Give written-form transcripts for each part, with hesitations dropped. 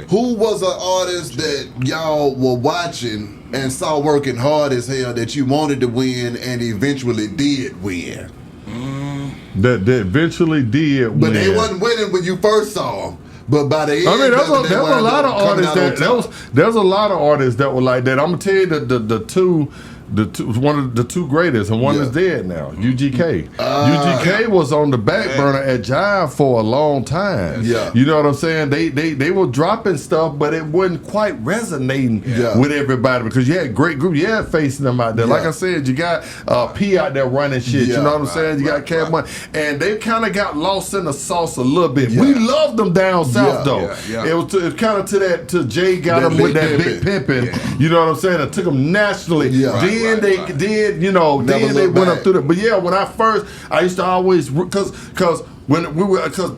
Who was an artist that y'all were watching and saw working hard as hell that you wanted to win and eventually did win? That eventually did win. But they wasn't winning when you first saw them. But by the end, I mean, there was a lot of artists there's a lot of artists that were like that. I'm gonna tell you the two one of the two greatest, and one is dead now. UGK. UGK was on the back burner at Jive for a long time. Yeah, you know what I'm saying? They were dropping stuff, but it wasn't quite resonating with everybody because you had great groups. You had facing them out there. Like I said, you got P out there running shit. You know what I'm saying? You got Cab Money, and they kind of got lost in the sauce a little bit. We loved them down south though. It was kind of to Jay got them with that big pimping. You know what I'm saying? It took them nationally. Then they went up through that. But yeah, when I used to always because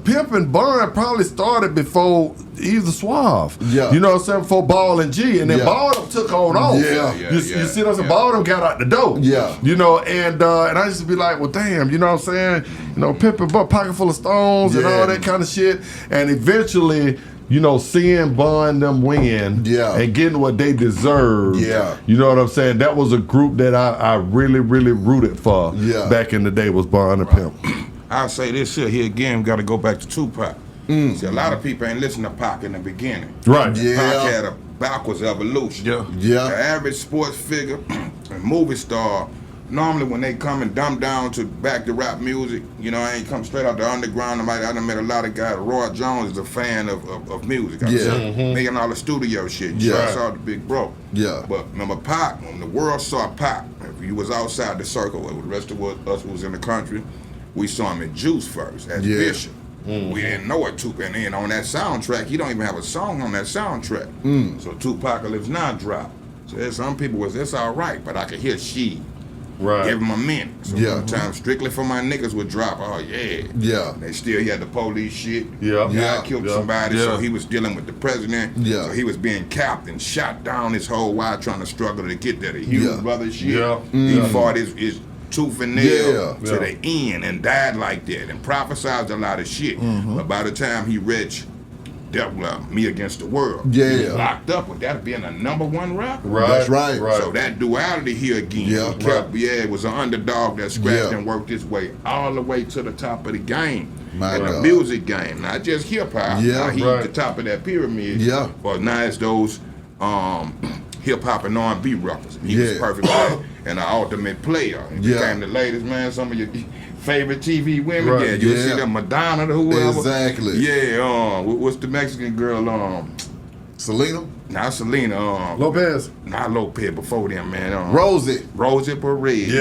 Pimp and Bun probably started before either Suave. Yeah. You know what I'm saying? Before Ball and G. And then Ball took on off. You see what I'm saying? Ball got out the door. Yeah. You know, and I used to be like, well, damn, you know what I'm saying? You know, Pimp and Bun, pocket full of stones and all that kind of shit. And eventually, you know, seeing Bun them win and getting what they deserve. Yeah. You know what I'm saying? That was a group that I really, really rooted for back in the day was Bun and Pimp. I'll say this here again, we got to go back to Tupac. See, a lot of people ain't listen to Pac in the beginning. Right. Pac had a backwards evolution. The average sports figure and movie star, normally when they come and dumb down to back to rap music, you know, I ain't come straight out the underground. I done met a lot of guys. Roy Jones is a fan of music. Making all the studio shit. I saw the Big Bro. But remember Pac, when the world saw Pac, if he was outside the circle, with the rest of us who was in the country, we saw him in Juice first, as Bishop. We didn't know it, Tupac. And then on that soundtrack, he don't even have a song on that soundtrack. So Tupacalypse Now dropped. So there's some people was, it's all right, but I could hear She. Give him a minute. So sometimes Strictly for My Niggas would drop. Oh yeah. They still had the police shit. Guy killed somebody, so he was dealing with the president. So he was being capped and shot down his whole while trying to struggle to get there. The Hughes Brothers shit. He fought his tooth and nail to the end and died like that and prophesied a lot of shit. But by the time he reached Me Against the World, he was locked up with that being a #1 rapper. That's right. So that duality here again, it was an underdog that scratched and worked his way all the way to the top of the game. The music game, not just hip hop. Now he's at the top of that pyramid. But now it's those hip hop and R&B rappers. He was perfect and an ultimate player. He became the latest, man. Some of your favorite TV women. You see them Madonna or whoever. Exactly. What's the Mexican girl? Selena? Not Selena. Lopez? Not Lopez, before them, man. Rosie Perez.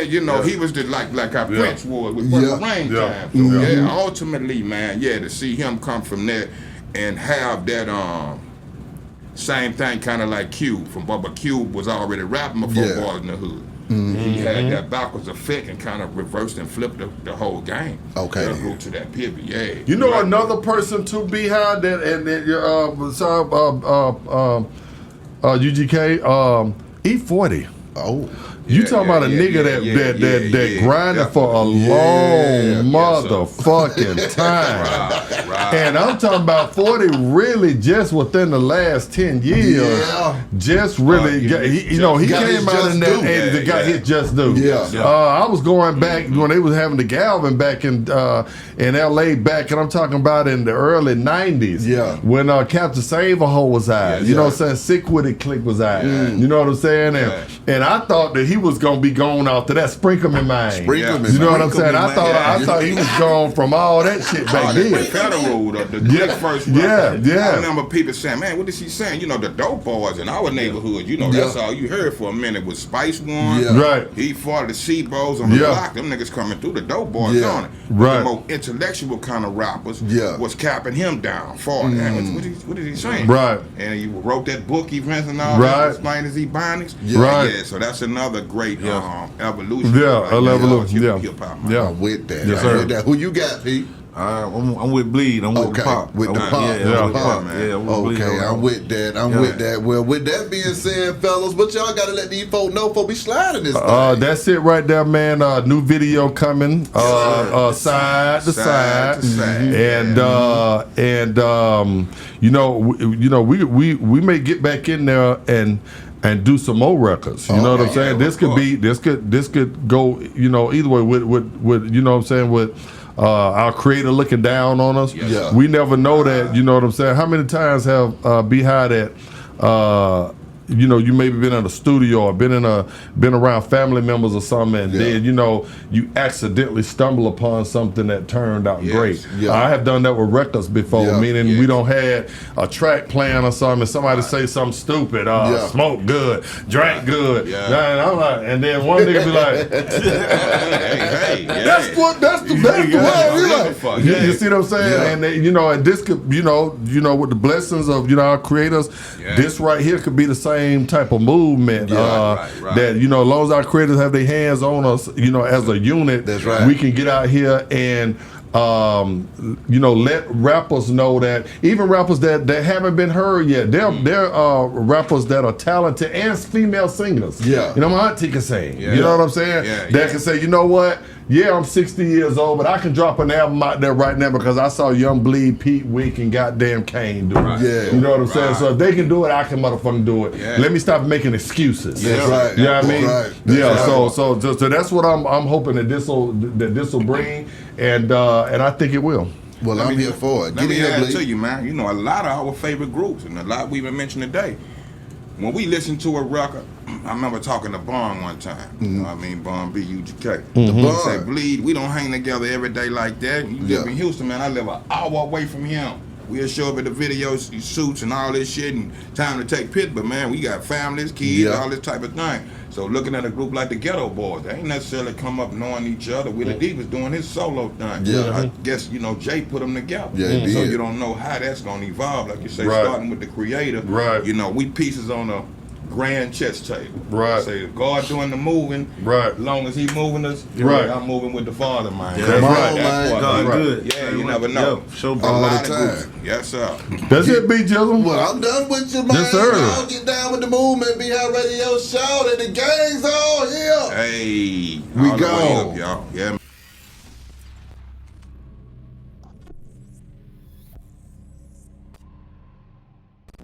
You know, he was just like how Prince was with Purple Rain time. So ultimately, man, to see him come from there and have that same thing kind of like Cube from Bubba. Cube was already rapping before Boys in the Hood. He had that backwards effect and kind of reversed and flipped the whole game. Go to that pivot. You know another person too behind that, and UGK E40. You talking about a nigga that grinded for a long motherfucking time. And I'm talking about 40 really just within the last 10 years. Just really, he came out in that age that got his just due. I was going back when they was having the Galvin back in LA back, and I'm talking about in the early 90s. When Captain Save-A-Ho was out. You know what I'm saying? Sick With It Click was out. You know what I'm saying? And I thought that he was gonna be gone after that. Sprinkle Me Man. You know what I'm saying? I thought he was gone from all that shit back then. Federal, the first record. I remember people saying, man, what is he saying? You know, the dope boys in our neighborhood, you know, that's all you heard for a minute was Spice One. He fought the C-Bros on the block. Them niggas coming through, the dope boys on it. The more intellectual kind of rappers was capping him down for that. What is he saying? And he wrote that book, Events and all that, explain his Ebonics. So that's another great evolution. With that. Yes, sir. Who you got, Pete? I'm with Bleed. I'm with the Pop. With the Pop. Yeah, with Pop, man. Yeah, okay, I'm with that. I'm with that. Well, with that being said, fellas, but y'all gotta let these folks know before we sliding this thing. That's it right there, man. New video coming. Side to side. And we may get back in there and do some more records. You know what I'm saying? This could go, either way with you know what I'm saying, with our creator looking down on us. Yeah. We never know that, you know what I'm saying? How many times have Beehive that you maybe been in a studio or been around family members or something, and then you accidentally stumble upon something that turned out great. Yeah. I have done that with records before, meaning we don't had a track playing or something, and somebody say something stupid, smoke good, drank good, and I'm like, and then one nigga be like, that's the way. You see what I'm saying? And and this could, with the blessings of our creators, this right here could be the same type of movement that as long as our creators have their hands on us, as a unit, we can get out here and let rappers know that, even rappers that haven't been heard yet, they're rappers that are talented and female singers. My auntie can sing. You know what I'm saying? That can say, you know what? Yeah, I'm 60 years old, but I can drop an album out there right now because I saw Young Bleed, Pete Wick, and goddamn Kane do it. You know what I'm saying? So if they can do it, I can motherfucking do it. Let me stop making excuses. You know what I mean? So that's what I'm hoping that this will bring, and I think it will. Well, I'm here for it. Let me add to you, man. A lot of our favorite groups, and a lot we even mentioned today, when we listen to a record, I remember talking to Bond one time. You know what I mean? Bond B UGK. He said, Bleed, we don't hang together every day like that. You live in Houston, man. I live an hour away from him. We'll show up at the video shoots and all this shit and time to take pictures, but man, we got families, kids, all this type of thing. So looking at a group like the Ghetto Boys, they ain't necessarily come up knowing each other. Willie D was doing his solo thing. I guess, Jay put them together. So you don't know how that's going to evolve. Like you say, starting with the creator. We pieces on a grand chess table. Say God doing the moving. As long as he moving us, I'm moving with the Father, man. That's God good. Yeah, you never know. All the time. Yes, sir. That's it, B. Jizzle. Well, I'm done with you, man. Yes, sir. Y'all get down with the movement. Beehive Radio Show, and the gang's all here. Hey, we all go. the way up, y'all. Yeah.